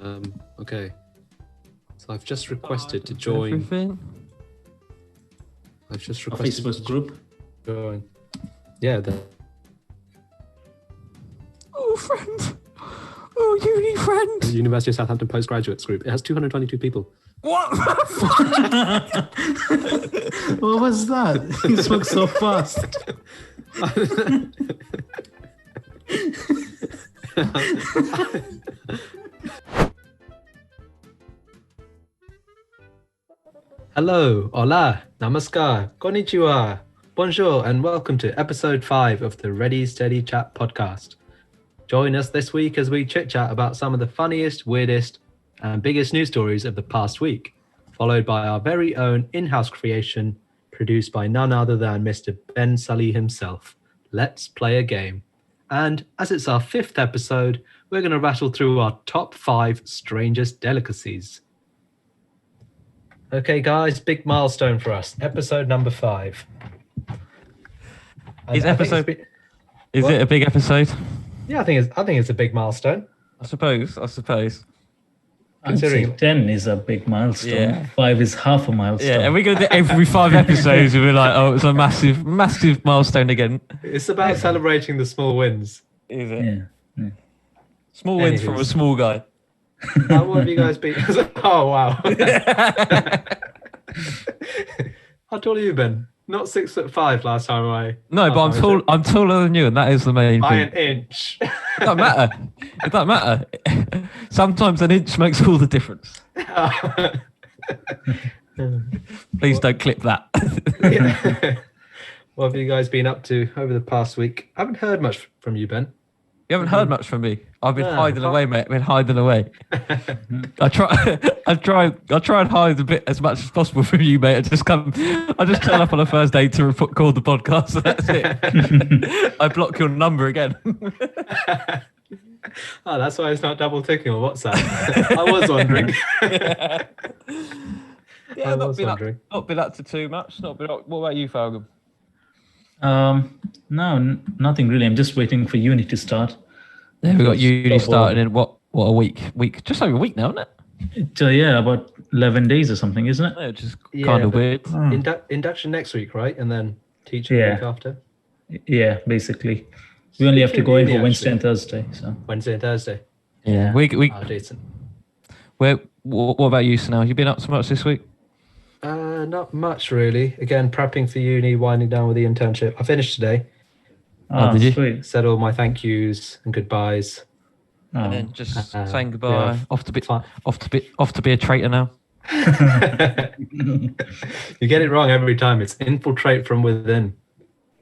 Okay. So I've just requested to join. Everything. I've just A requested Facebook group. to join. Yeah. Oh, friend. Oh, uni friend. The University of Southampton postgraduates group. It has 222 people. What? What was that? You spoke so fast. Hello, hola, namaskar, konnichiwa, bonjour, and welcome to episode 5 of the Ready Steady Chat podcast. Join us this week as we chit-chat about some of the funniest, weirdest, and biggest news stories of the past week, followed by our very own in-house creation, produced by none other than Mr. Ben Sully himself. Let's play a game. And as it's our 5th episode, we're going to rattle through our top 5 strangest delicacies. Okay, guys, big milestone for us. Episode number 5. Is I think episode? it's Is What? it a big episode? yeah, I think it's a big milestone. I suppose. I'd say Considering- 10 is a big milestone. Yeah. 5 is half a milestone. Yeah, and we're gonna do every 5 episodes. We're like, oh, it's a massive milestone again. It's about celebrating the small wins. Is it? Yeah. Small wins from a Anywho's. small guy. How what have you guys been? Oh wow! How tall have you been? Not 6'5" last time away. No, but I'm Last time, tall. is it? I'm taller than you, and that is the main By thing. an inch. It doesn't matter. It doesn't matter. Sometimes an inch makes all the difference. Please don't clip that. Yeah. What have you guys been up to over the past week? I haven't heard much from you, Ben. You haven't heard much from me. I've been No, hiding can't- away, mate. I've been hiding away. I try and hide a bit as much as possible from you, mate. I just turn up on a Thursday to record the podcast. So that's it. I block your number again. Oh, that's why it's not double ticking on WhatsApp. I was wondering. Yeah, I not was been wondering. up to too much. Not been up. What about you, Falcon? No, nothing really. I'm just waiting for uni to start. Yeah, we got Just uni double- starting in what a week, just over a week now, isn't it? So yeah, about 11 days or something, isn't it? Yeah, which is Yeah, kind of but- weird. Induction next week, right? And then teaching the Yeah. week after. Yeah, basically. We only have to Speaking go of in uni, for Wednesday actually. and Thursday. So Wednesday and Thursday. Yeah, we Oh, decent. what about you, Snell? You been up so much this week? Not much really. Again, prepping for uni, winding down with the internship. I finished today. Did you? Sweet. Said all my thank yous and goodbyes. And then just Uh, saying goodbye. yeah. Off to Fine. be a traitor now. You get it wrong every time. It's infiltrate from within.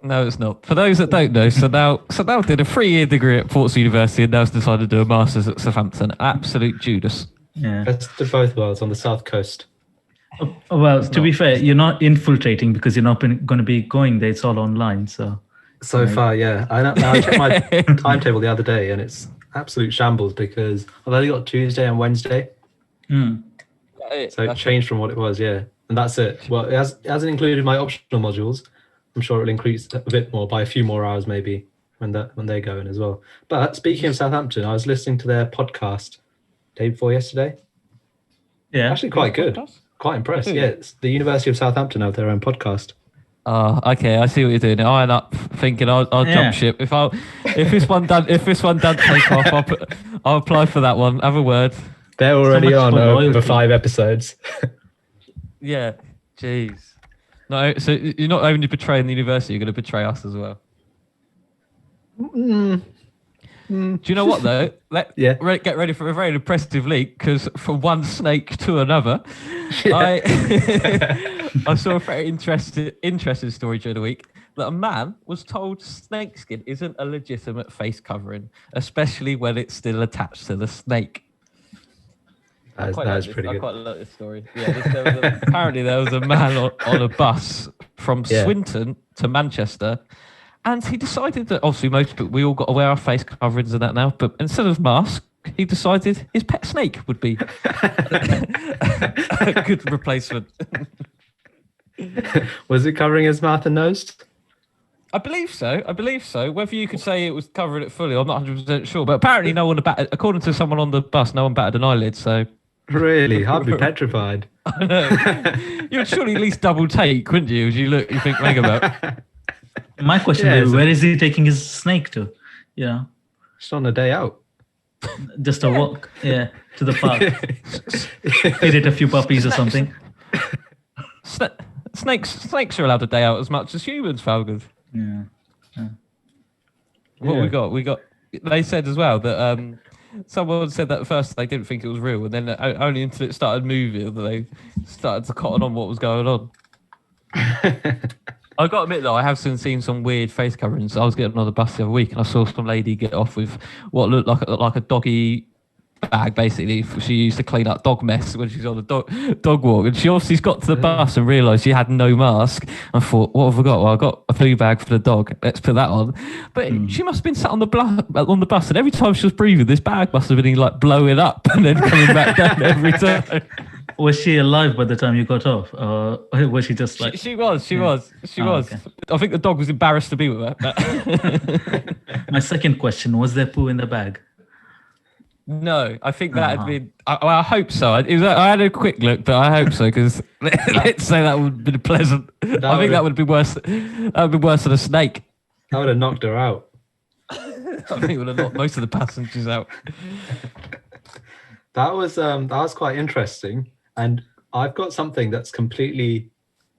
No, it's not. For those that don't know, so now did a 3-year degree at Ports University and now's decided to do a master's at Southampton. Absolute Judas. Yeah. Best of both worlds on the south coast. Well, to be fair, you're not infiltrating because you're not going to be going there. It's all online. So So far, yeah. I checked my timetable the other day and it's absolute shambles because I've only got Tuesday and Wednesday. So it changed from what it was, yeah. And that's it. Well, it hasn't included my optional modules. I'm sure it'll increase a bit more by a few more hours maybe when they go in as well. But speaking of Southampton, I was listening to their podcast day before yesterday. yeah. Actually quite good. Quite impressed. Yeah, it's the University of Southampton have their own podcast. Okay, I see what you're doing. I end up thinking I'll Yeah. jump ship. If this one does take off, I'll apply for that one. Have a word. They're already much on for over loyalty. 5 episodes. Yeah, jeez. No, so you're not only betraying the university, you're going to betray us as well. Do you know what though? Yeah. Get ready for a very impressive leak because from one snake to another, I saw a very interesting story during the week that a man was told snakeskin isn't a legitimate face covering, especially when it's still attached to the snake. That is pretty I good. quite like this story. Yeah, apparently there was a man on a bus from Yeah. Swinton to Manchester, and he decided that obviously we all got to wear our face coverings and that now, but instead of mask, he decided his pet snake would be a good replacement. Was it covering his mouth and nose? I believe so. Whether you could say it was covering it fully, I'm not 100% sure. But apparently, no one according to someone on the bus, no one batted an eyelid. So Really, I'd be petrified. I know. You would surely at least double take, wouldn't you? As you think mega about. My question is, where is he taking his snake to? Yeah, Just on a day out. just a walk. Yeah, to the park. Feed it a few puppies or something. Snakes are allowed a day out as much as humans, Falcon. Yeah. What we got? They said as well that someone said that at first they didn't think it was real, and then only until it started moving that they started to cotton on what was going on. I got to admit though, I have seen some weird face coverings. I was getting on the bus the other week, and I saw some lady get off with what looked like a doggy bag. Basically, she used to clean up dog mess when she's on the dog walk, and she obviously got to the bus and realised she had no mask. I thought, what have I got? Well, I got a poo bag for the dog. Let's put that on. But she must have been sat on the bus, and every time she was breathing, this bag must have been like blowing up and then coming back down every time. Was she alive by the time you got off, or was she just like? She was. Okay. I think the dog was embarrassed to be with her. My second question: was there poo in the bag? No, I think that had been. I hope so. I had a quick look, but I hope so because let's say that would have been pleasant. I think that would be worse. That would be worse than a snake. That would have knocked her out. I think it would have knocked most of the passengers out. That was quite interesting, and I've got something that's completely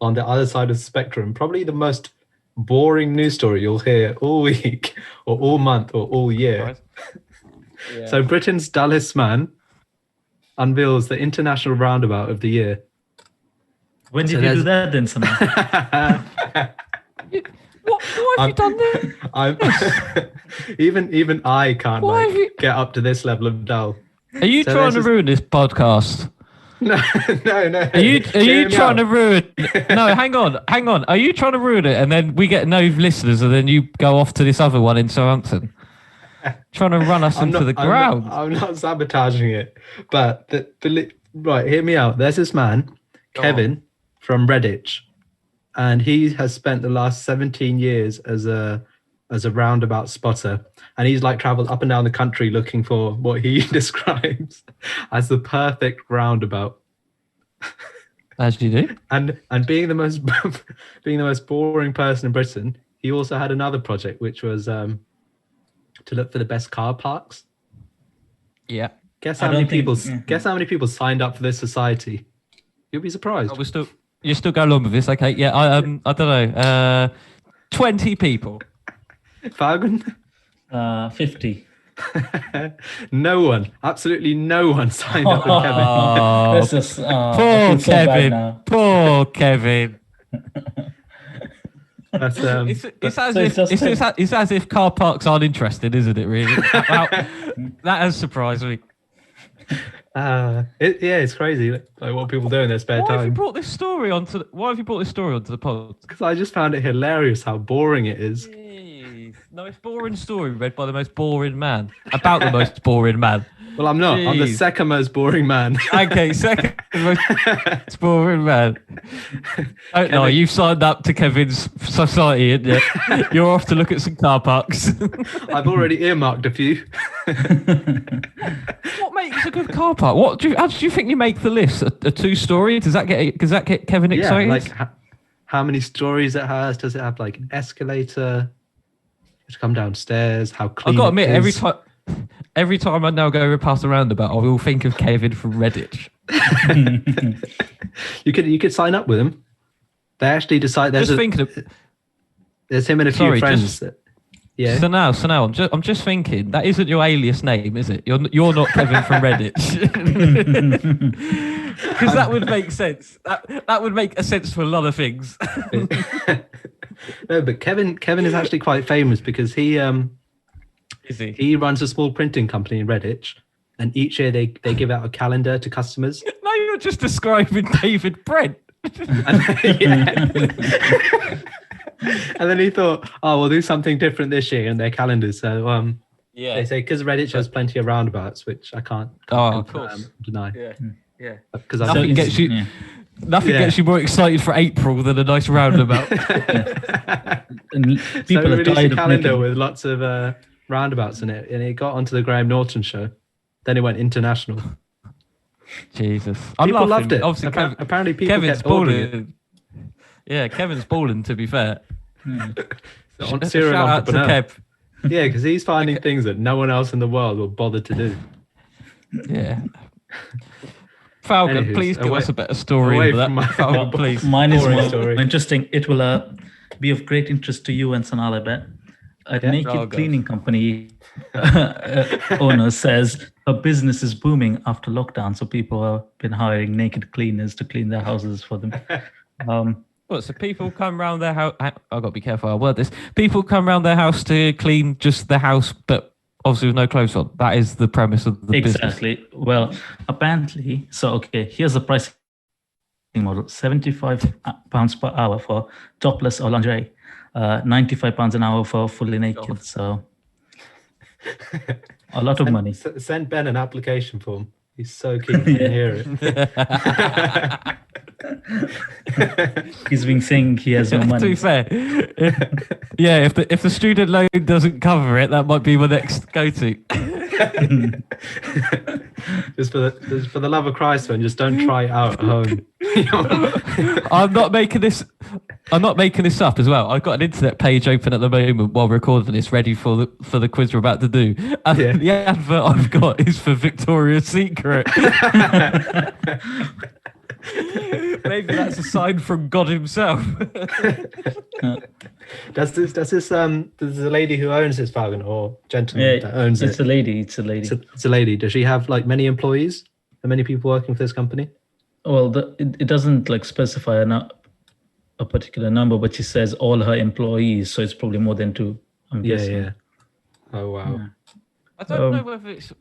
on the other side of the spectrum. Probably the most boring news story you'll hear all week, or all month, or all year. Right. Yeah. So Britain's dullest man unveils the international roundabout of the year. When did you do that then, Sam? What have you done there? even I can't get up to this level of dull. Are you trying to ruin this podcast? No. Are you trying to ruin? No, hang on. Are you trying to ruin it, and then we get no listeners, and then you go off to this other one in Southampton? Trying to run us into the ground. I'm not sabotaging it, but right, hear me out. There's this man, Kevin, from Redditch, and he has spent the last 17 years as a roundabout spotter, and he's like traveled up and down the country looking for what he describes as the perfect roundabout. As you do. And being the most boring person in Britain, he also had another project which was to look for the best car parks. Yeah. Guess how many people signed up for this society? You'll be surprised. You're still going along with this, okay? Yeah, I don't know. 20 people. Falcon? 50. No one, absolutely no one signed up with Kevin. Poor Kevin. That's, it's as if car parks aren't interested, isn't it? Really, that has surprised me. It's crazy, like what people do in their spare time. Why have you brought this story onto the pod? Because I just found it hilarious how boring it is. Jeez. No, it's a boring story read by the most boring man about the most boring man. Well, I'm not. Jeez. I'm the second most boring man. Okay, second most boring man. Oh, no, you've signed up to Kevin's society, isn't you? You're off to look at some car parks. I've already earmarked a few. What makes a good car park? How do you think you make the list? A 2-story? Does that get Kevin excited? Yeah, like how many stories it has? Does it have like an escalator to come downstairs? How clean? I've got to admit, every time I now go past the roundabout, I will think of Kevin from Redditch. You could sign up with him. They actually decide there's him and a few friends. Yeah. So now I'm just thinking that isn't your alias name, is it? You're not Kevin from Redditch. Because that would make sense. That would make a sense for a lot of things. No, but Kevin is actually quite famous because he runs a small printing company in Redditch, and each year they give out a calendar to customers. No, you're just describing David Brent. And then he thought, we'll do something different this year in their calendars. So they say because Redditch has plenty of roundabouts, which I can't deny. Yeah. Because nothing gets you. Yeah. Nothing gets you more excited for April than a nice roundabout. And So people we are released a tired of calendar making. with lots of roundabouts in it, and it got onto the Graham Norton show. Then it went international. Jesus, I'm People laughing. loved it. Obviously, Apparently, people Kevin's kept ordering it. balling. Yeah, Kevin's balling. To be fair, Serial shout out to entrepreneur. Kev. Yeah, because he's finding things that no one else in the world will bother to do. Yeah. Falcon, Anywho's, please give away- us a better story away of that. from my- Falcon, please. Mine is Boring more story. interesting. It will be of great interest to you and Sanal, I bet. A naked Oh, God. cleaning company owner says her business is booming after lockdown, so people have been hiring naked cleaners to clean their houses for them. What, so people come round their house. I've got to be careful how I word this. People come round their house to clean just the house, but obviously with no clothes on. That is the premise of the business. Exactly. Well, apparently, so okay, here's the pricing model: £75 per hour for topless or lingerie, £95 an hour for fully naked. God. So a lot of money. Send Ben an application form. He's so keen to hear it. He's been saying he has no To be money. fair, yeah, if the student loan doesn't cover it, that might be my next go-to. just for the love of Christ, man, just don't try it out at home. I'm not making this up as well. I've got an internet page open at the moment while recording this, ready for the quiz we're about to do. And Yeah. the advert I've got is for Victoria's Secret. Maybe that's a sign from God himself. Does the lady who owns this Falcon or gentleman that owns It's it? a lady. It's a lady. It's a lady. Does she have like many employees? How many people working for this company? Well, it doesn't like specify a particular number, but she says all her employees, so it's probably more than two. I'm guessing. Yeah. Oh wow. Yeah. I don't know whether it's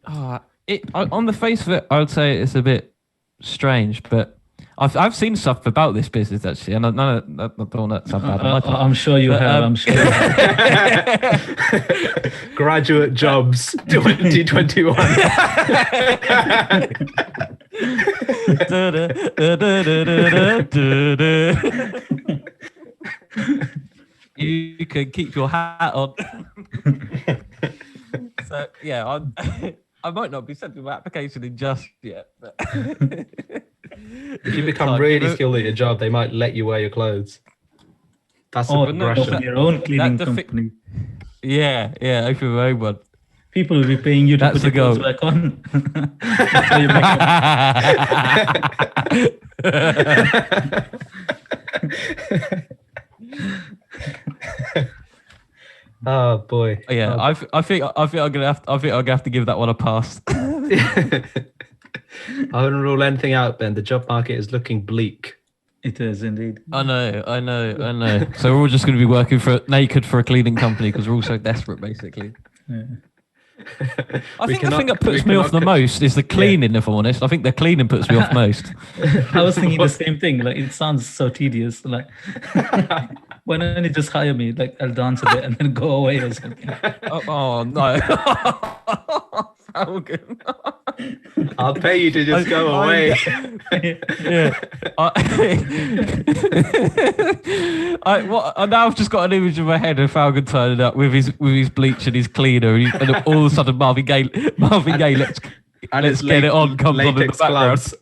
on the face of it. I would say it's a bit strange, but I've seen stuff about this business actually, and I don't want that sound bad. I'm sure you have. I'm sure. You have. Graduate jobs 2021. You can keep your hat on. So yeah, I might not be sending my application in just yet. But If you become really skilled at your job, they might let you wear your clothes. That's a progression. Open your own cleaning company. Yeah, open my own one. People will be paying you to That's put your the clothes back on. Oh boy. Yeah, I think I'm gonna have to give that one a pass. I wouldn't rule anything out, Ben. The job market is looking bleak. It is indeed. I know. So we're all just going to be working naked for a cleaning company because we're all so desperate, basically. Yeah. I think the thing that puts me off the most is the cleaning, if I'm honest. I think the cleaning puts me off most. I was thinking the same thing. Like, it sounds so tedious. Like, why don't you just hire me? Like, I'll dance a bit and then go away or something. Oh no. Falcon. I'll pay you to just go away. Yeah. Now I've just got an image in my head of Falcon turning up with his bleach and his cleaner, and all of a sudden Marvin Gaye, let's get it on, comes on in the background. Gloves.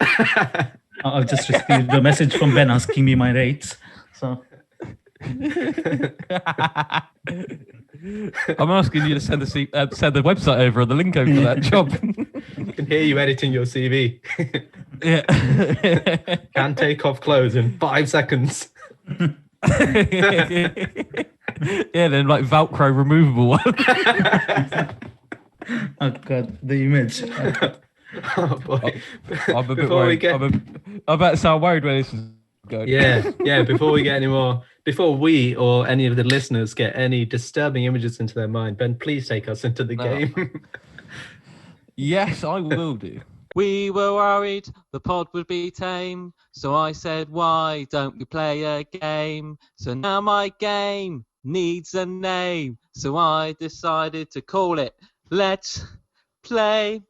I've just received a message from Ben asking me my rates. So I'm asking you to send the website over and the link over for that job. I can hear you editing your CV. Yeah. Can take off clothes in 5 seconds. Yeah, then like Velcro removable one. oh god, the image. Oh boy. I'm a bit Before worried. we get- I'm about to sound worried when this is going. Yeah. Before we get any more, before we or any of the listeners get any disturbing images into their mind, Ben, please take us into the game. Yes, I will do. We were worried the pod would be tame, so I said, why don't we play a game? So now my game needs a name, so I decided to call it Let's Play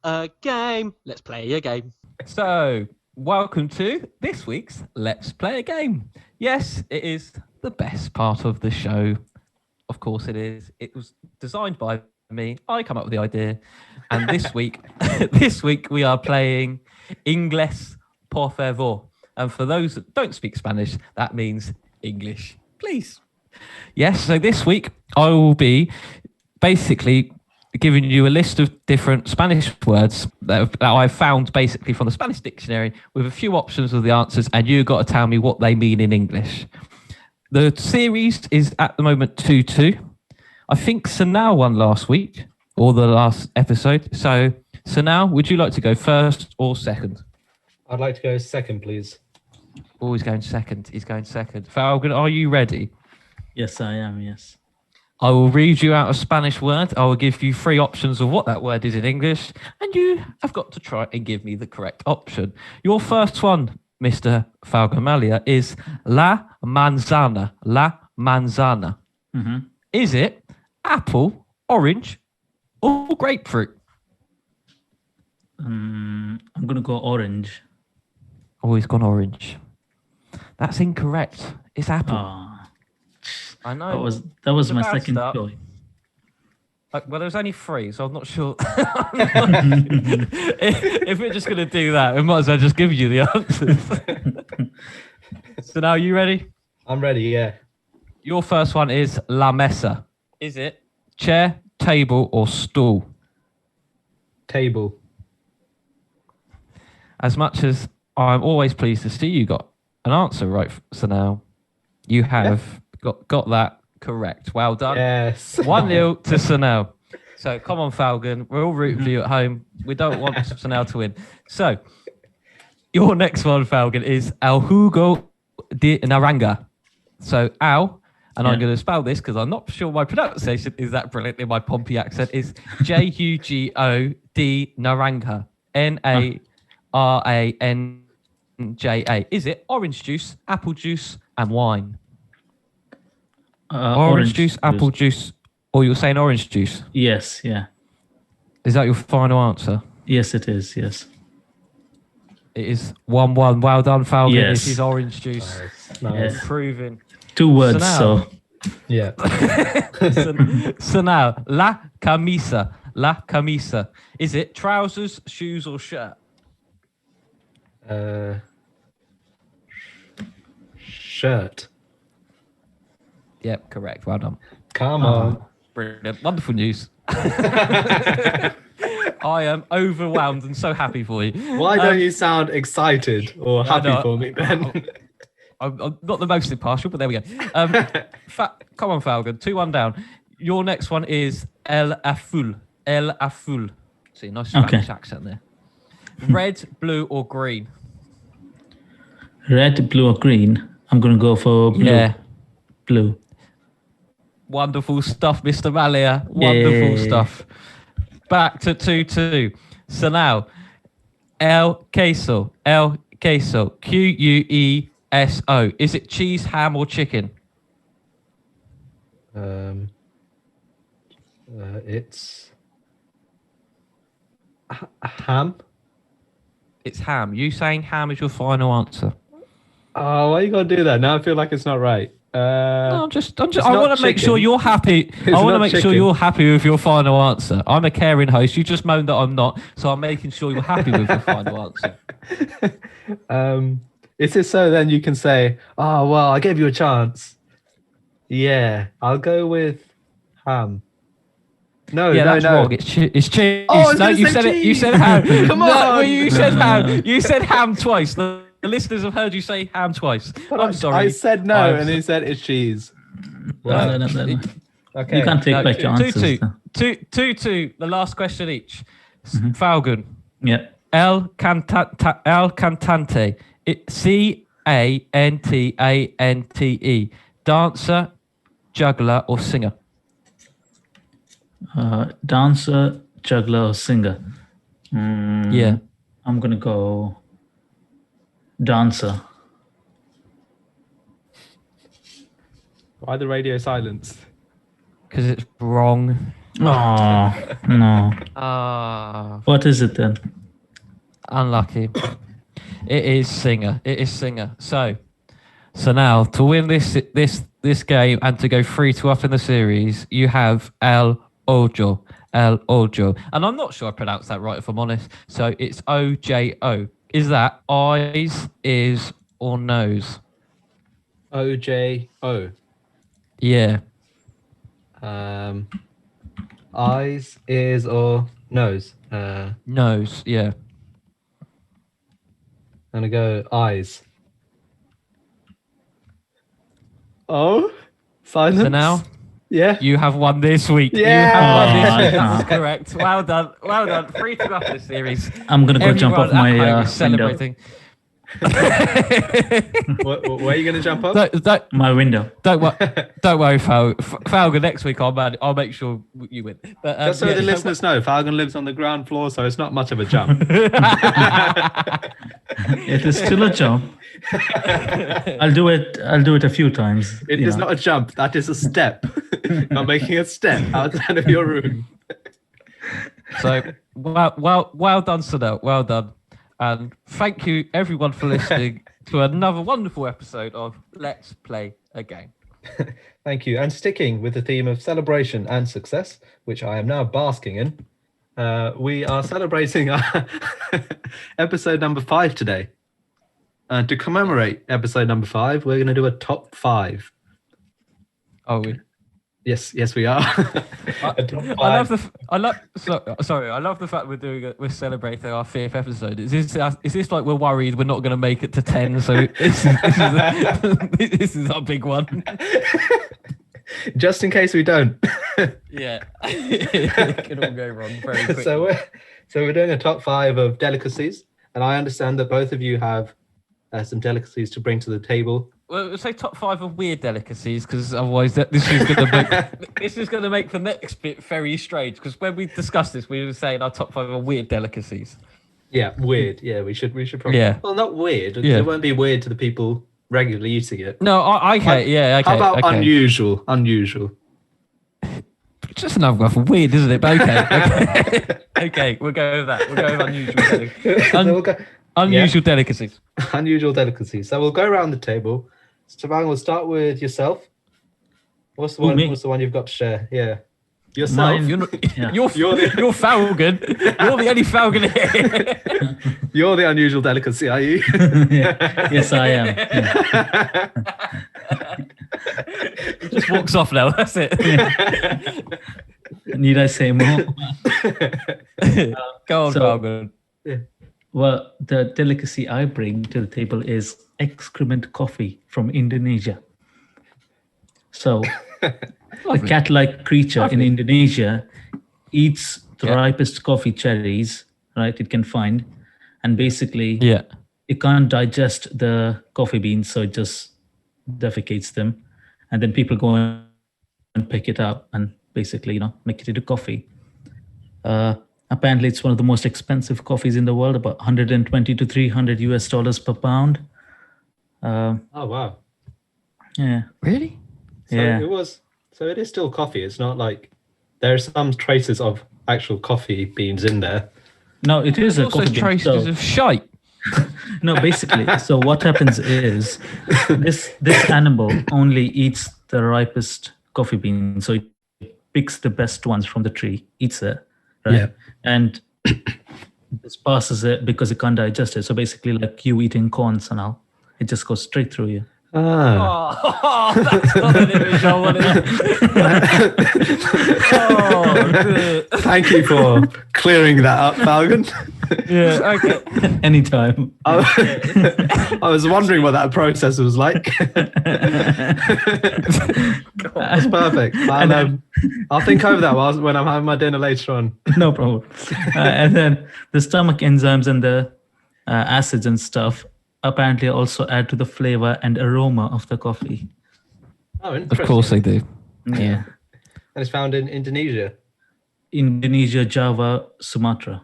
a Game. Let's play a game. So, welcome to this week's Let's Play a Game. Yes, it is the best part of the show. Of course it is. It was designed by me. I come up with the idea. And this week, we are playing Ingles Por Favor. And for those that don't speak Spanish, that means English, please. Yes, so this week I will be basically giving you a list of different Spanish words that I've found basically from the Spanish dictionary with a few options of the answers, and you've got to tell me what they mean in English. The series is at the moment 2-2. I think Sanal won last week, or the last episode. So, Sanal, would you like to go first or second? I'd like to go second, please. Oh, he's going second. He's going second. Falcon, are you ready? Yes, I am. Yes. I will read you out a Spanish word. I will give you 3 options of what that word is in English, and you have got to try and give me the correct option. Your first one, Mr. Falgomalia, is la manzana. La manzana. Mm-hmm. Is it apple, orange, or grapefruit? I'm going to go orange. Oh, he's gone orange. That's incorrect. It's apple. Oh, I know. that was my It's a bad second start. choice. Well, there's only 3, so I'm not sure. If we're just going to do that, we might as well just give you the answers. So now, you ready? I'm ready, yeah. Your first one is la mesa. Is it chair, table, or stool? Table. As much as I'm always pleased to see you got an answer right, so now you have got that correct. Well done. Yes. 1-0 to Sanel. So come on, Falcon. We're all rooting for you at home. We don't want Sanel to win. So your next one, Falcon, is El Jugo de Naranja. So Al, and I'm going to spell this because I'm not sure my pronunciation is that brilliant in my Pompey accent, is Jugo de Naranja. Naranja. Is it orange juice, apple juice, and wine? Orange juice, apple juice, or you're saying orange juice? Yes, yeah. Is that your final answer? Yes, it is. Yes. It is 1-1. Well done, Falcon. Yes. This is orange juice. Nice. Improving. 2 words. now- Yeah. So now, la camisa. La camisa. Is it trousers, shoes, or shirt? Shirt. Yep, correct. Well done. Come on. Brilliant. Wonderful news. I am overwhelmed and so happy for you. Why don't you sound excited or happy know. for me, Ben? I'm not the most impartial, but there we go. Come on, Falcon. 2-1 down. Your next one is El Azul. El Azul. See, nice Spanish accent there. Red, blue, or green? Red, blue, or green? I'm going to go for blue. Yeah. Blue. Wonderful stuff, Mr. Malia. Wonderful stuff. Back to 2-2. So now, El Queso. El Queso. Queso. Is it cheese, ham, or chicken? It's ham. It's ham. You saying ham is your final answer? Oh, why you gotta do that? Now I feel like it's not right. No, I'm just. I not want to make sure chicken. you're happy. I want to not make sure chicken. you're happy with your final answer. I'm a caring host. You just moaned that I'm not, so I'm making sure you're happy with your final answer. Is it so then you can say, oh, well, I gave you a chance. Yeah, I'll go with ham. No, Yeah, no, that's no. wrong. It's cheese. Oh, I was No, gonna you say said it. You cheese. said ham. Come No, on. well, you said ham. No. You said ham twice. The listeners have heard you say ham twice. But I'm sorry. I said no, I'm and he said it's cheese. No. Okay. You can't take back your answers. 2-2. The last question each. Falcon. Yeah. El cantante. Cantante. Dancer, juggler, or singer? Dancer, juggler, or singer? Yeah. I'm going to go dancer. Why the radio silence? Because it's wrong. Oh, no. Ah, What is it then? unlucky. It is Singer. It is Singer. So now to win this game and to go 3-2 in the series, you have El Ojo. El Ojo. And I'm not sure I pronounced that right, if I'm honest. So it's OJO. Is that eyes, ears, or nose? OJO. Yeah. Eyes, ears, or nose? Nose, yeah. I'm gonna go eyes. Oh, silence. So now Yeah. you have won this week. Yeah. You have won this week. Oh, That's correct. Well done. Well done. 3-2 this series. I'm gonna go jump off Everyone at my home is window. celebrating. Where are you gonna jump up? My window. Don't worry, Falcon. Next week I'll make sure you win. But, Just so the listeners know, Falcon lives on the ground floor, so it's not much of a jump. It is still a jump. I'll do it a few times. It is not a jump. That is a step. Not making a step outside of your room. So well done, Sunil. Well done. And thank you, everyone, for listening to another wonderful episode of Let's Play a Game. Thank you. And sticking with the theme of celebration and success, which I am now basking in, we are celebrating our episode number 5 today. And to commemorate episode number 5, we're going to do a top 5. Oh, we. Yes, we are. I love the fact we're celebrating our 5th episode. Is this like we're worried we're not going to make it to 10? So this is our big one. Just in case we don't. Yeah, it can all go wrong very quickly. So we're doing a top 5 of delicacies, and I understand that both of you have some delicacies to bring to the table. Well, we'll say top 5 of weird delicacies, because otherwise this is going to make the next bit very strange. Because when we discussed this, we were saying our top 5 are weird delicacies. Yeah, weird. Yeah, we should probably. Yeah. Well, not weird. Yeah. It won't be weird to the people regularly eating it. No, okay. Yeah, okay. How about okay. unusual? Unusual. Just another one for weird, isn't it? But okay. Okay, we'll go with that. We'll go with unusual. Unusual delicacies. Unusual delicacies. So we'll go around the table. Stefan, we'll start with yourself. What's the one? Me? What's the one you've got to share? Yeah, yourself. Mine. You're Falcon. You're the only Falcon here. You're the unusual delicacy, are you? Yeah. Yes, I am. Yeah. He just walks off now. That's it. Need I say more? Go on, So- Falcon. Well, the delicacy I bring to the table is excrement coffee from Indonesia. So, the cat-like creature in Indonesia eats the ripest coffee cherries, right? It can find, and basically, it can't digest the coffee beans, so it just defecates them, and then people go and pick it up and basically, make it into coffee. Apparently, it's one of the most expensive coffees in the world, about 120 to 300 US dollars per pound. Oh wow! Yeah. Really? So Yeah. it is still coffee. It's not like there are some traces of actual coffee beans in there. No, it is a Also coffee bean. traces So- of shite. No, basically, so what happens is this animal only eats the ripest coffee bean. So it picks the best ones from the tree, eats it, right? Yeah. And just passes it because it can't digest it. So basically, like you eating corn, Sanal, it just goes straight through you. Ah. Oh, that's not an image I wanted. Oh, Thank you for clearing that up, Falcon. yeah, okay. Anytime. I was wondering what that process was like. That's perfect. I'll think over that when I'm having my dinner later on. No problem. And then the stomach enzymes and the acids and stuff apparently also add to the flavor and aroma of the coffee. Oh, interesting. Of course they do. Yeah. And it's found in Indonesia. Indonesia, Java, Sumatra.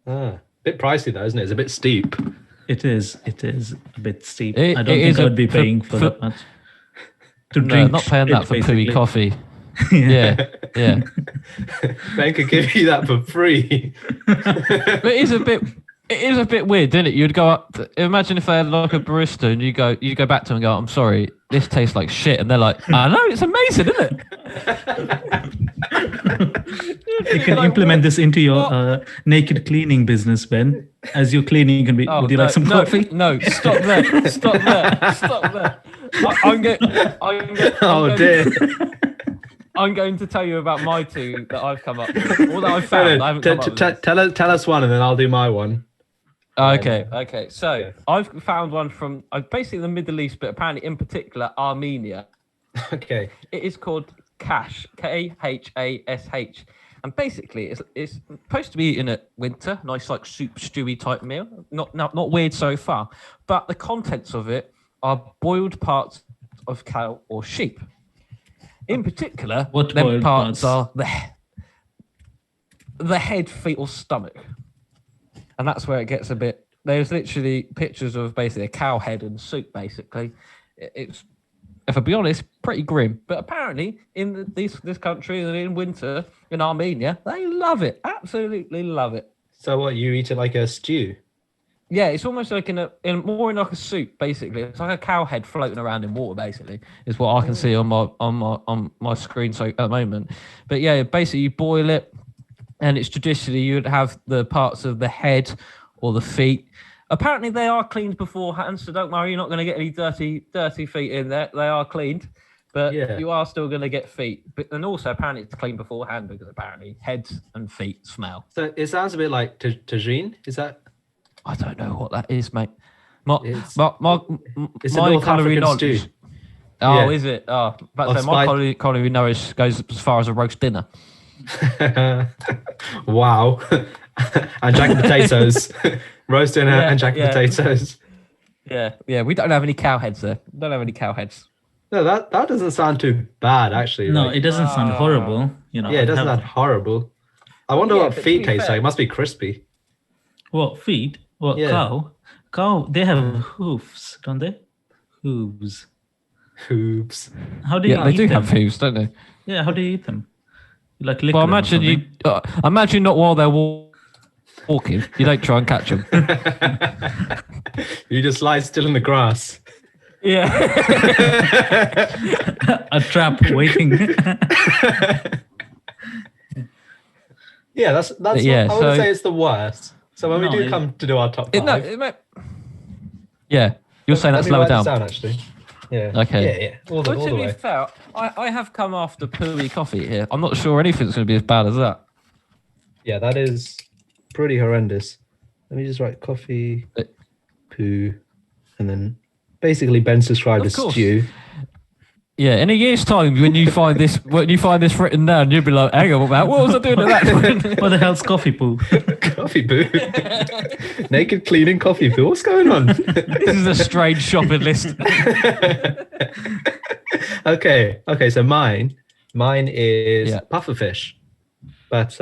Ah, bit pricey though, isn't it? It's a bit steep. It is a bit steep. It- I don't it think is I a- would be for- paying for that much. To No, drink not paying it, that for basically. pooey coffee. Yeah, yeah. Ben could give you that for free. But it It is a bit weird, isn't it? You'd go up. Imagine if they had like a barista, and you go back to them and go, "I'm sorry, this tastes like shit," and they're like, "I know, it's amazing, isn't it?" You can implement this into your naked cleaning business, Ben. As you're cleaning, you can be. Would you like some coffee? No, stop there! Stop there! Oh dear. I'm going to tell you about my two that I've come up with. Or that I've found. I haven't come up with this. Tell us one, and then I'll do my one. Okay. So I've found one from basically the Middle East, but apparently in particular Armenia. Okay. It is called Kash, K-H-A-S-H, and basically it's supposed to be eaten at winter, nice like soup stewy type meal. Not weird so far, but the contents of it are boiled parts of cow or sheep. In particular, What them boiled parts parts? are the head, feet, or stomach. And that's where it gets a bit. There's literally pictures of basically a cow head and soup. Basically, it's, if I be honest, pretty grim. But apparently, in this country and in winter in Armenia, they love it. Absolutely love it. So what? You eat it like a stew? Yeah, it's almost like more in like a soup. Basically, it's like a cow head floating around in water. Basically, is what I can see on my screen so at the moment. But yeah, basically you boil it. And it's traditionally you would have the parts of the head or the feet. Apparently they are cleaned beforehand, so don't worry, you're not going to get any dirty feet in there. They are cleaned, but you are still going to get feet. And also apparently it's cleaned beforehand because apparently heads and feet smell. So it sounds a bit like tagine. Is that? I don't know what that is, mate. It's my a North culinary African knowledge. stew. Oh, Yeah. is it? Oh, but so my culinary knowledge goes as far as a roast dinner. Wow. And jacket potatoes. Roast dinner and jacket potatoes. Yeah. We don't have any cow heads there. Don't have any cow heads. No, that doesn't sound too bad actually. No, like, it doesn't sound horrible. You know. yeah, it doesn't sound horrible. I wonder what but to feet be taste fair- like. It must be crispy. What feet? What Yeah. Cow. They have hoofs, don't they? Hooves. Hooves. How do you Yeah, they eat do them? have hooves, don't they? Yeah, how do you eat them? You like lick Well, them or imagine something? imagine not while they're walking. You don't try and catch them. You just lie still in the grass. Yeah. A trap waiting. Yeah, that's Yeah, I wouldn't so- say it's the worst. So when we do come to do our top five, Yeah, you're saying that's let me lower write this down. actually. Yeah. Okay. Yeah. All the Well, to be way. fair, I have come after pooey coffee here. I'm not sure anything's going to be as bad as that. Yeah, that is pretty horrendous. Let me just write coffee, poo, and then basically Ben's described Of as course. stew. Yeah, in a year's time, when you find this written down, you'll be like, "Hang on, what was I doing at that?" What the hell's coffee poo? Coffee poo. Naked cleaning coffee poo. What's going on? This is a strange shopping list. Okay. So mine is pufferfish, but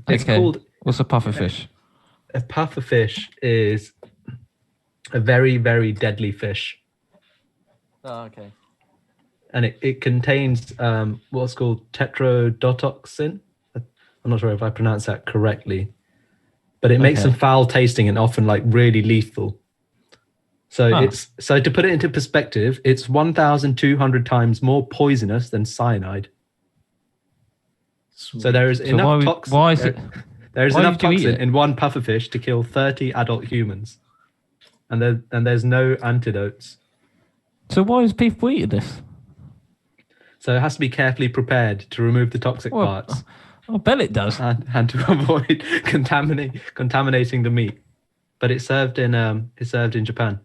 it's called What's a pufferfish? a pufferfish is a very, very deadly fish. Oh, okay. And it contains what's called tetrodotoxin. I'm not sure if I pronounced that correctly, but it makes them foul tasting and often like really lethal. So so to put it into perspective, it's 1,200 times more poisonous than cyanide. So there is enough toxin. Why is it? There is why enough would you eat toxin it? in one pufferfish to kill 30 adult humans, and there's no antidotes. So why is people eating this? So it has to be carefully prepared to remove the toxic parts I bet it does. and to avoid contaminating the meat. But it's served in Japan.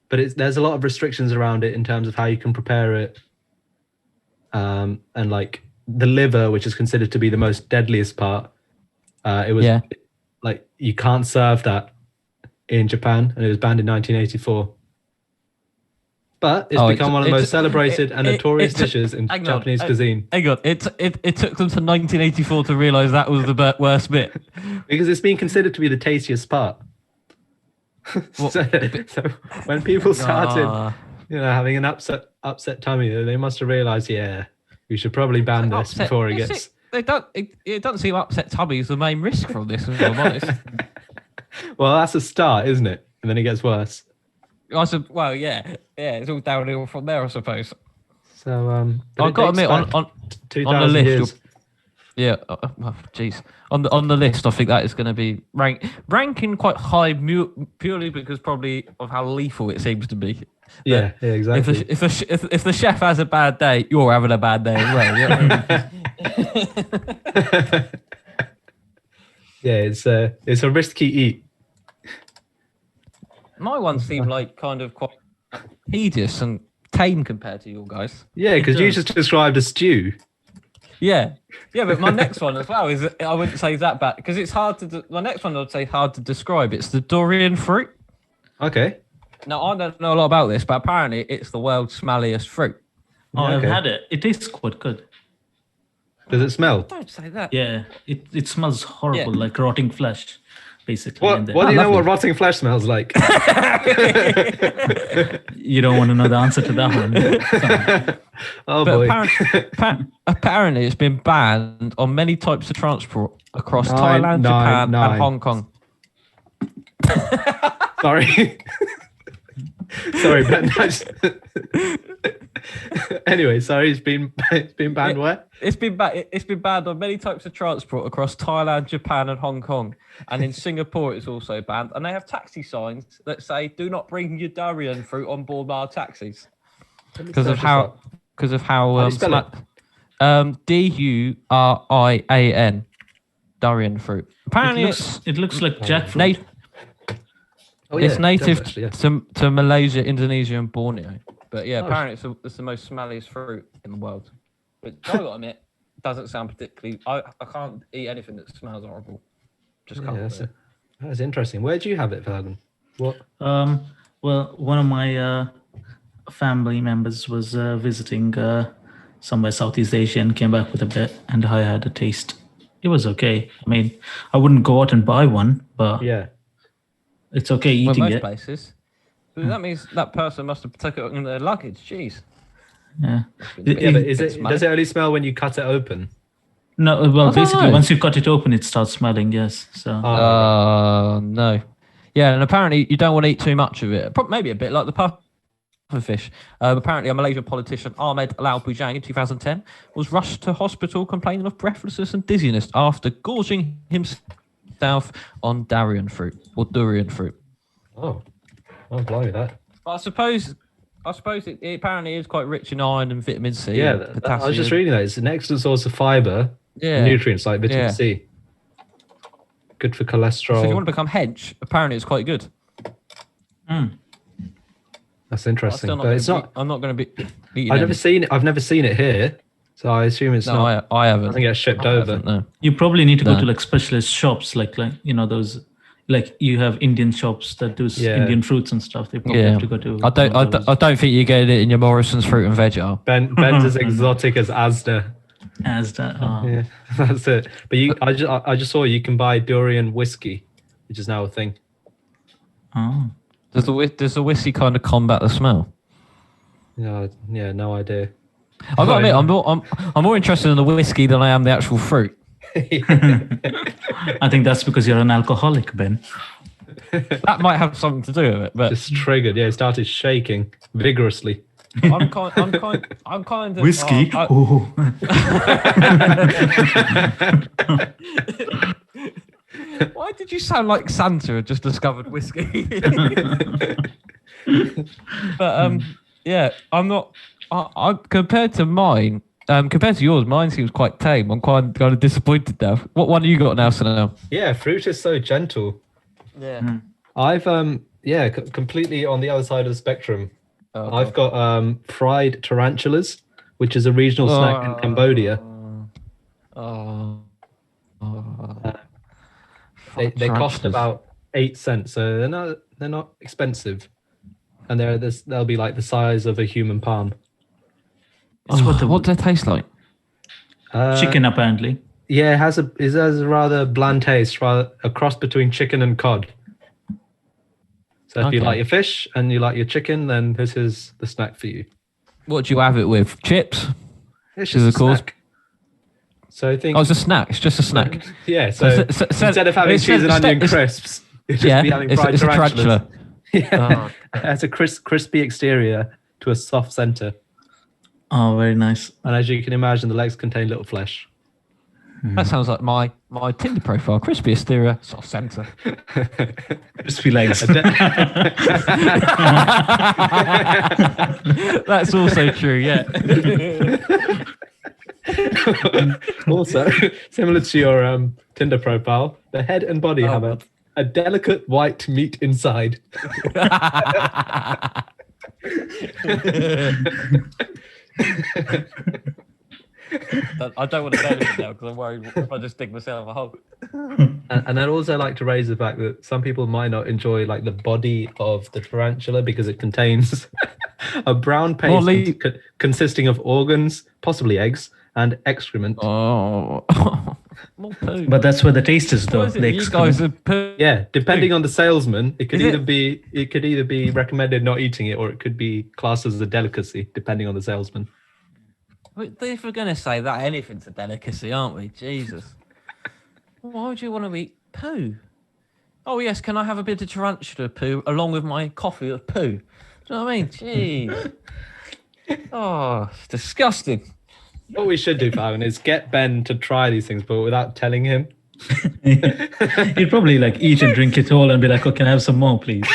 But there's a lot of restrictions around it in terms of how you can prepare it, and like the liver, which is considered to be the most deadliest part. It was like you can't serve that in Japan, and it was banned in 1984. But it's become one of the most celebrated and notorious dishes in Japanese cuisine. Hang on, it took them to 1984 to realise that was the worst bit. Because it's been considered to be the tastiest part. so when people started, having an upset tummy, they must have realised, we should probably ban this before it gets. It doesn't seem upset tummy is the main risk from this, if I'm honest. Well, that's a start, isn't it? And then it gets worse. Well, yeah, it's all downhill from there, I suppose. So, I've got to admit, on 2,000 the list, years. yeah, jeez, on the list, I think that is going to be ranking quite high, purely because probably of how lethal it seems to be. Yeah, exactly. If the chef has a bad day, you're having a bad day as well. You know what I mean? Yeah, it's a risky eat. My one seemed like kind of quite tedious and tame compared to your guys. Yeah, because you just described a stew. Yeah, but my next one as well is, I wouldn't say that bad because it's hard to. My next one I'd say hard to describe. It's the durian fruit. Okay. Now I don't know a lot about this, but apparently it's the world's smelliest fruit. Oh, Okay. I've had it. It tastes quite good. Does it smell? Don't say that. Yeah, it smells horrible, Yeah. like rotting flesh, basically. What And then- do you know lovely. what rotting flesh smells like? You don't want to know the answer to that one. Oh But boy. apparently it's been banned on many types of transport across Nine, Thailand, nine, Japan, nine. and Hong Kong. Sorry. Sorry, Ben. Anyway, sorry, it's been banned where? It's been banned on many types of transport across Thailand, Japan, and Hong Kong. And in Singapore, it's also banned. And they have taxi signs that say, "Do not bring your durian fruit on board our taxis," because of how do you spell Durian durian fruit. Apparently, It looks like jackfruit. it's native definitely, yeah. to Malaysia, Indonesia, and Borneo. But yeah, apparently it's the most smelliest fruit in the world. But I got to admit, it doesn't sound particularly. I can't eat anything that smells horrible. Just can't. Yeah, do it. that's interesting. Where do you have it, Vernon? What? Well, one of my family members was visiting somewhere Southeast Asia and came back with a bit, and I had a taste. It was okay. I mean, I wouldn't go out and buy one, but Yeah. it's okay Well, eating most it. places. That means that person must have took it in their luggage. Jeez. Yeah. Yeah, but It's does it only smell when you cut it open? No, well, I don't basically, know. once you cut it open, it starts smelling. Yes. So No. Yeah, and apparently you don't want to eat too much of it. Maybe a bit like the pufferfish. Apparently, a Malaysian politician, Ahmed Lau Bujang, in 2010, was rushed to hospital complaining of breathlessness and dizziness after gorging himself on durian fruit. Oh, blimey, that. But I suppose it apparently is quite rich in iron and vitamin C. Yeah, and potassium. I was just reading that. It's an excellent source of fiber, Yeah. nutrients like vitamin Yeah. C. Good for So if you cholesterol. want to become hench, apparently it's quite good. That's But interesting, but it's not. I'm not going to be eating. I've never seen it here, so I assume it's No, not. I haven't. I think it's shipped I over. haven't, no. you probably need to go No. to like specialist shops, like those, like you have Indian shops that do Yeah. Indian fruits and stuff. They probably Yeah. have to go to. I don't think you get it in your Morrison's fruit and veg aisle. Ben's as exotic as Asda. Yeah, that's it. But I just saw you can buy durian whiskey, which is now a thing. Oh. Does the whiskey kind of combat the smell? Yeah, no idea. I've got to admit, I'm more interested in the whiskey than I am the actual fruit. I think that's because you're an alcoholic, Ben. That might have something to do with it, but Just triggered. Yeah, it started shaking vigorously. I'm kind of Whiskey. I- Oh. Why did you sound like Santa had just discovered whiskey? But yeah, I'm not. I compared to mine, compared to yours, mine seems quite tame. I'm kind of disappointed now. What one have you got now, Sana? Yeah, fruit is so gentle. Yeah. I've completely on the other side of the spectrum. Oh, I've got fried tarantulas, which is a regional snack in Cambodia. They cost about 8 cents, so they're not expensive, and they'll be like the size of a human palm. what do they taste like? Chicken, apparently. Yeah, it has a rather bland taste, rather a cross between chicken and cod. So if you Okay. like your fish and you like your chicken, then this is the snack for you. What do you have it with? Chips? It's Is just it a called? snack. So I think Oh, it's a snack. It's just a snack. yeah. So so- instead of having it's cheese and instead- onion it's- crisps, You'd just be having fried it's a tarantulas. tarantula. Yeah. It has a crispy exterior to a soft center. Oh, very nice. And as you can imagine, the legs contain little flesh. That sounds like my Tinder profile. Crispy exterior, soft centre. Crispy legs. That's also true, yeah. Also, similar to your Tinder profile, the head and body have a delicate white meat inside. I don't want to say anything now because I'm worried if I just dig myself a hole. And I'd also like to raise the fact that some people might not enjoy like the body of the tarantula because it contains a brown paste consisting of organs, possibly eggs, and excrement. Oh, more poo. But that's where the taste is, though. What is it? You guys are poo. Yeah, depending on the salesman, it could Is either be recommended not eating it, or it could be classed as a delicacy, depending on the salesman. If we're going to say that, anything's a delicacy, aren't we? Jesus. Why would you want to eat poo? Oh, yes, can I have a bit of tarantula poo along with my coffee of poo? Do you know what I mean? Jeez. Oh, it's disgusting. What we should do, Fallon, is get Ben to try these things, but without telling him. He'd probably like eat and drink it all and be like, "Oh, can I have some more, please?"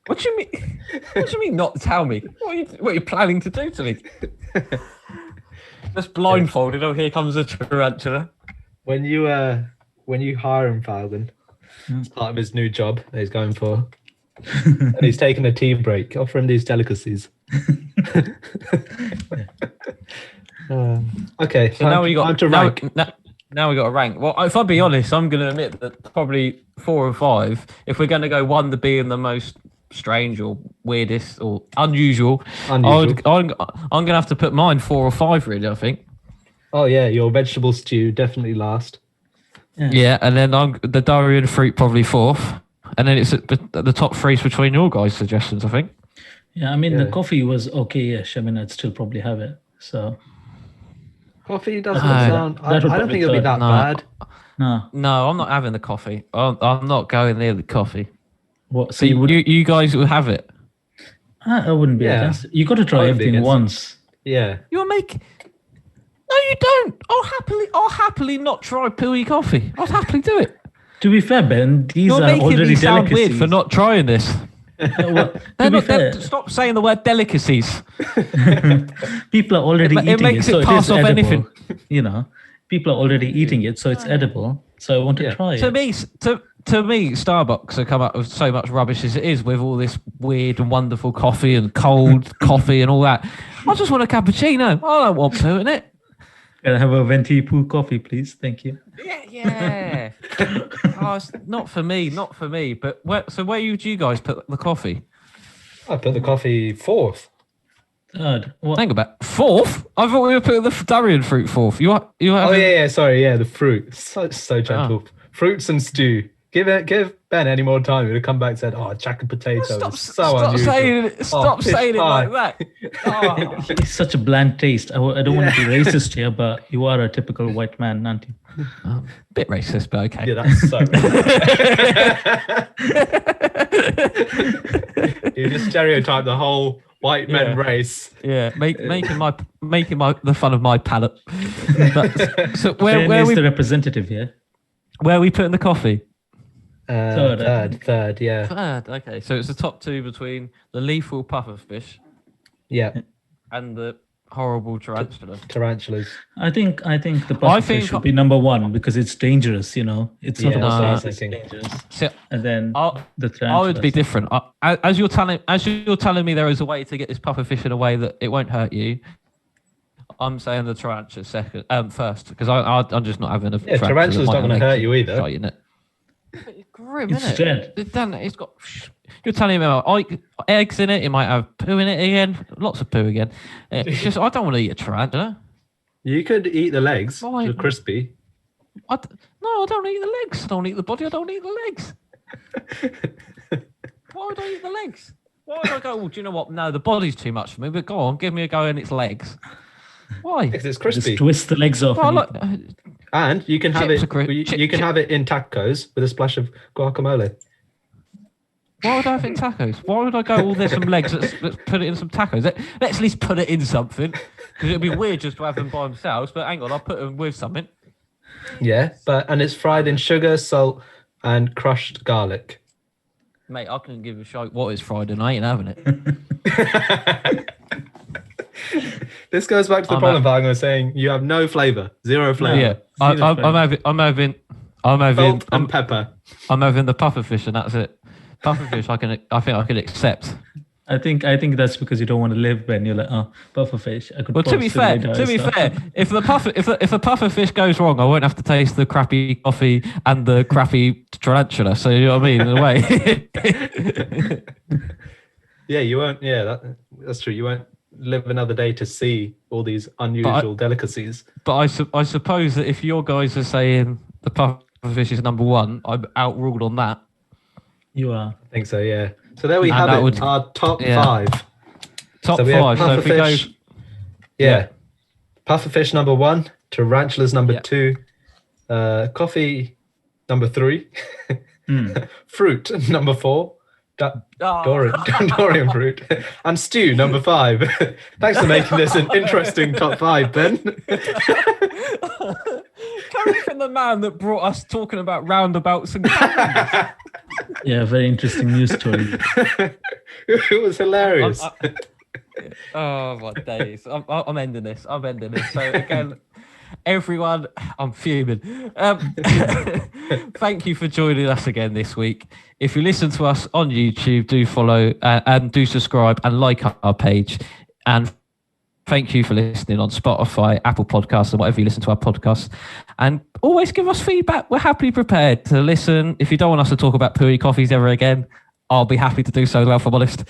What do you mean? What do you mean not tell me? What are you planning to do to me? Just blindfolded. Oh, here comes a tarantula. When you hire him, Fallon, it's part of his new job that he's going for. And he's taking a tea break. Offer him these delicacies. Okay, So now we got time to rank. Now we got to rank. Well, if I'll be honest, I'm going to admit that probably 4 and 5. If we're going to go 1 to being the most strange or weirdest or unusual. I'm going to have to put mine 4 or 5. Really, I think. Oh yeah, your vegetable stew definitely last. Yeah, and then the durian fruit probably 4th, and then it's at the top 3's between your guys' suggestions, I think. Yeah, I mean the coffee was okay-ish. I mean, I'd still probably have it. So coffee doesn't sound. I don't think it'll be that bad. No, I'm not having the coffee. I'm not going near the coffee. What? So you guys will have it. I wouldn't be against it. You got to try everything once. Yeah. You'll make. No, you don't. I'll happily not try pooey coffee. I'll happily do it. To be fair, Ben, these You're are making already me sound delicacies. weird for not trying this. Stop saying the word delicacies. People are already eating it. It makes so it pass off edible. anything. You know, people are already eating it, so it's edible. So I want to try it. To me, Starbucks have come up with so much rubbish as it is, with all this weird and wonderful coffee and cold coffee and all that. I just want a cappuccino. I don't want poo in it. Can I have a venti poo coffee, please? Thank you. Yeah. Oh, it's not for me. But where do you guys put the coffee? I put the coffee 4th. Third. What? Think about 4th. I thought we were putting the durian fruit 4th. You are. Sorry, the fruit. So gentle. Fruits and stew. Give Ben any more time. He'll come back and say, "Oh, jack and potato." Stop unusual. saying it like that. Oh. It's such a bland taste. I don't want to be racist here, but you are a typical white man, aren't you? Bit racist, but okay. Yeah, that's so. You just stereotype the whole white men race. Yeah, making the fun of my palate. So where is we the representative here? Where are we putting the coffee? Third, yeah. Third, okay. So it's the top 2 between the lethal pufferfish, and the horrible tarantula. Tarantulas. I think the pufferfish should be number 1 because it's dangerous. You know, it's not about it's dangerous. So, and then the tarantulas. I would be different. As you're telling me there is a way to get this pufferfish in a way that it won't hurt you. I'm saying the tarantula first because I'm just not having a. Yeah, tarantula's not going to hurt you either. It's grim, It's isn't it? It's got. You're telling me about eggs in it. It might have poo in it again. Lots of poo again. It's just I don't want to eat a tarantula. You could eat the legs. Why? They're crispy. No, I don't eat the legs. I don't eat the body. I don't eat the legs. Why would I eat the legs? Why would I go? Well, do you know what? No, the body's too much for me. But go on, give me a go in its legs. Why? Because it's crispy. Just twist the legs off. Well, And you can have Chips it. are great. You can have it in tacos with a splash of guacamole. Why would I have it in tacos? Why would I go, oh, there's some legs, let's put it in some tacos. Let's at least put it in something. Because it'd be weird just to have them by themselves, but hang on, I'll put them with something. Yeah, and it's fried in sugar, salt, and crushed garlic. Mate, I couldn't give a shit what is fried and I ain't having it. This goes back to the problem Wagner was saying you have no flavour, zero flavour. Yeah, I'm having Salt and pepper. I'm having the pufferfish and that's it. Pufferfish, I think I can accept. I think that's because you don't want to live when you're like, oh, pufferfish. I could. Well, to be fair, if the pufferfish goes wrong, I won't have to taste the crappy coffee and the crappy tarantula. So you know what I mean, in a way. Yeah, you won't. Yeah, that's true. You won't live another day to see all these unusual delicacies. But I suppose that if your guys are saying the pufferfish is number one, I'm outruled on that. You are. I think so, yeah. So there we have it, our top five. Top five. So if we go... Yeah. Pufferfish number one, tarantulas number two, coffee number three, fruit number four, Dorian fruit, and stew number five. Thanks for making this an interesting top five, Ben. Coming from the man that brought us talking about roundabouts and calendars. Yeah, very interesting news story. It was hilarious. Oh my days! I'm ending this. So again, everyone, I'm fuming. Thank you for joining us again this week. If you listen to us on YouTube, do follow and do subscribe and like our page. And thank you for listening on Spotify, Apple Podcasts, and whatever you listen to our podcasts. And always give us feedback. We're happily prepared to listen. If you don't want us to talk about pooey coffees ever again, I'll be happy to do so, if I'm honest.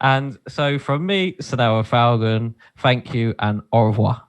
And so from me, Sadawa Falcon, thank you and au revoir.